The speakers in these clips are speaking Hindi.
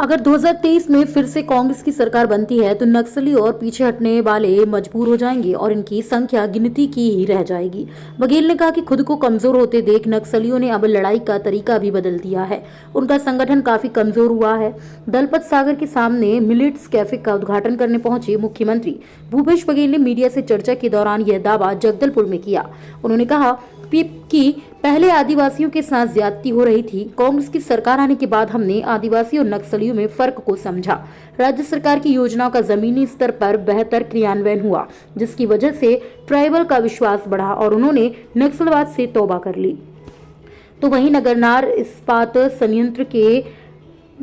अगर 2023 में फिर से कांग्रेस की सरकार बनती है तो नक्सली और पीछे हटने वाले मजबूर हो जाएंगे और इनकी संख्या गिनती की ही रह जाएगी। बघेल ने कहा कि खुद को कमजोर होते देख नक्सलियों ने अब लड़ाई का तरीका भी बदल दिया है। उनका संगठन काफी कमजोर हुआ है। दलपत सागर के सामने मिलेट्स कैफे का उद्घाटन करने पहुंचे मुख्यमंत्री भूपेश बघेल ने मीडिया से चर्चा के दौरान यह दावा जगदलपुर में किया। उन्होंने कहा कि पहले आदिवासियों के साथ ज्यादती हो रही थी। कांग्रेस की सरकार आने के बाद हमने आदिवासी और नक्सलियों में फर्क को समझा। राज्य सरकार की योजनाओं का जमीनी स्तर पर बेहतर क्रियान्वयन हुआ, जिसकी वजह से ट्राइबल का विश्वास बढ़ा और उन्होंने नक्सलवाद से तौबा कर ली। तो वहीं नगरनार इस्पात संयंत्र के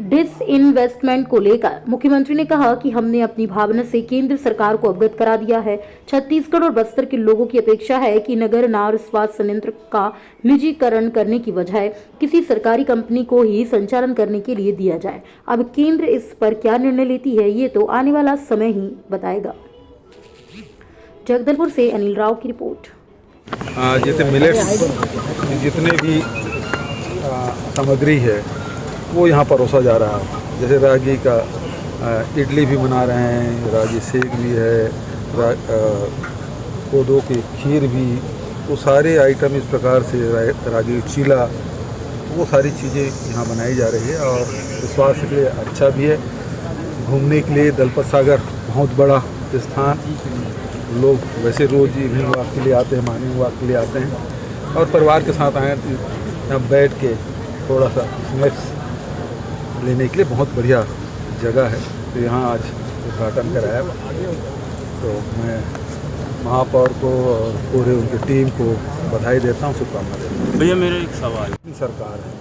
डिसइन्वेस्टमेंट को लेकर मुख्यमंत्री ने कहा कि हमने अपनी भावना से केंद्र सरकार को अवगत करा दिया है। छत्तीसगढ़ और बस्तर के लोगों की अपेक्षा है कि नगरनार इस्पात संयंत्र का निजीकरण करने की बजाय किसी सरकारी कंपनी को ही संचालन करने के लिए दिया जाए। अब केंद्र इस पर क्या निर्णय लेती है, ये तो आने वाला समय ही बताएगा। जगदलपुर से अनिल राव की रिपोर्ट। जितने मिलेट्स जितने भी सामग्री है वो यहाँ परोसा जा रहा है। जैसे रागी का इडली भी बना रहे हैं, रागी सेक भी है, कोदो की खीर भी, वो सारे आइटम इस प्रकार से रागी चीला, वो सारी चीज़ें यहाँ बनाई जा रही है और स्वास्थ्य के लिए अच्छा भी है। घूमने के लिए दलपत सागर बहुत बड़ा स्थान, लोग वैसे रोज़ इवनिंग वॉक के लिए आते हैं, मॉर्निंग वॉक के लिए आते हैं और परिवार के साथ आए तो यहाँ बैठ के थोड़ा सा स्नैक्स लेने के लिए बहुत बढ़िया जगह है। तो यहाँ आज उद्घाटन कराया, तो मैं महापौर को और पूरे उनकी टीम को बधाई देता हूँ, शुभकामना देता हूँ। भैया मेरा एक सवाल सरकार है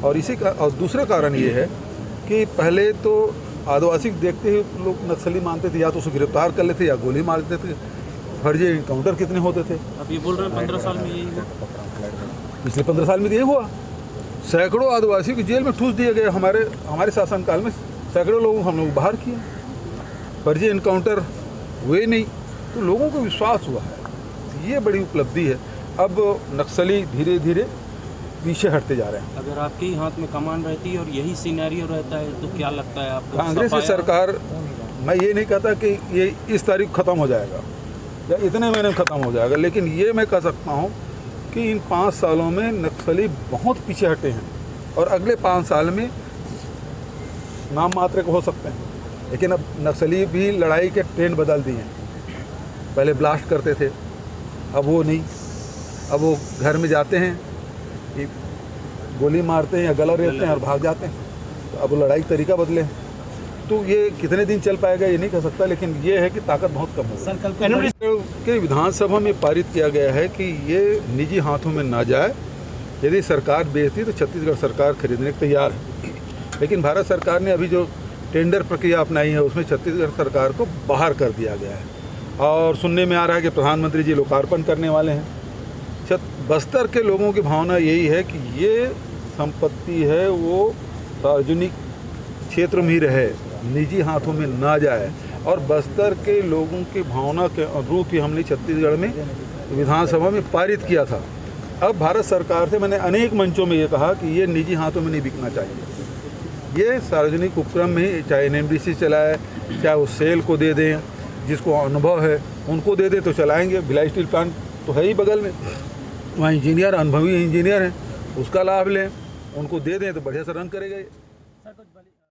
और इसी का और दूसरा कारण ये है कि पहले तो आदिवासी देखते ही लोग नक्सली मानते थे, या तो उसे गिरफ्तार कर लेते या गोली मार देते थे। फर्जी इनकाउंटर कितने होते थे। अब ये बोल रहे हैं 15 साल में यही हुआ। पिछले 15 साल में यही हुआ। सैकड़ों आदिवासी को जेल में ठूस दिए गए। हमारे शासनकाल में सैकड़ों लोगों को हम लोग बाहर किए। फर्जी इनकाउंटर हुए नहीं, तो लोगों को विश्वास हुआ है। ये बड़ी उपलब्धि है। अब नक्सली धीरे धीरे पीछे हटते जा रहे हैं। अगर आपके ही हाथ में कमान रहती है और यही सिनेरियो रहता है तो क्या लगता है आपको? कांग्रेस की सरकार, मैं ये नहीं कहता कि ये इस तारीख ख़त्म हो जाएगा या इतने महीने में ख़त्म हो जाएगा, लेकिन ये मैं कह सकता हूँ कि इन 5 सालों में नक्सली बहुत पीछे हटे हैं और अगले 5 साल में नाम मात्र के हो सकते हैं। लेकिन अब नक्सली भी लड़ाई के ट्रेंड बदल दिए हैं। पहले ब्लास्ट करते थे, अब वो नहीं। अब वो घर में जाते हैं, गोली मारते हैं या गला रेतते हैं और भाग जाते हैं। तो अब लड़ाई तरीका बदले। तो ये कितने दिन चल पाएगा ये नहीं कह सकता, लेकिन ये है कि ताकत बहुत कम होगी। के विधानसभा में पारित किया गया है कि ये निजी हाथों में ना जाए। यदि सरकार बेचती तो छत्तीसगढ़ सरकार खरीदने को तैयार है, लेकिन भारत सरकार ने अभी जो टेंडर प्रक्रिया अपनाई है उसमें छत्तीसगढ़ सरकार को बाहर कर दिया गया है और सुनने में आ रहा है कि प्रधानमंत्री जी लोकार्पण करने वाले हैं। बस्तर के लोगों की भावना यही है कि ये संपत्ति है वो सार्वजनिक क्षेत्र में ही रहे, निजी हाथों में ना जाए। और बस्तर के लोगों की भावना के अनुरूप ही हमने छत्तीसगढ़ में विधानसभा में पारित किया था। अब भारत सरकार से मैंने अनेक मंचों में ये कहा कि ये निजी हाथों में नहीं बिकना चाहिए। ये सार्वजनिक उपक्रम में, चाहे एनएमडीसी चलाए, चाहे उस सेल को दे दें, जिसको अनुभव है उनको दे दे तो चलाएँगे। भिलाई स्टील प्लांट तो है ही बगल में, वहाँ इंजीनियर, अनुभवी इंजीनियर हैं, उसका लाभ लें, उनको दे दें तो बढ़िया से रन करेगा ये।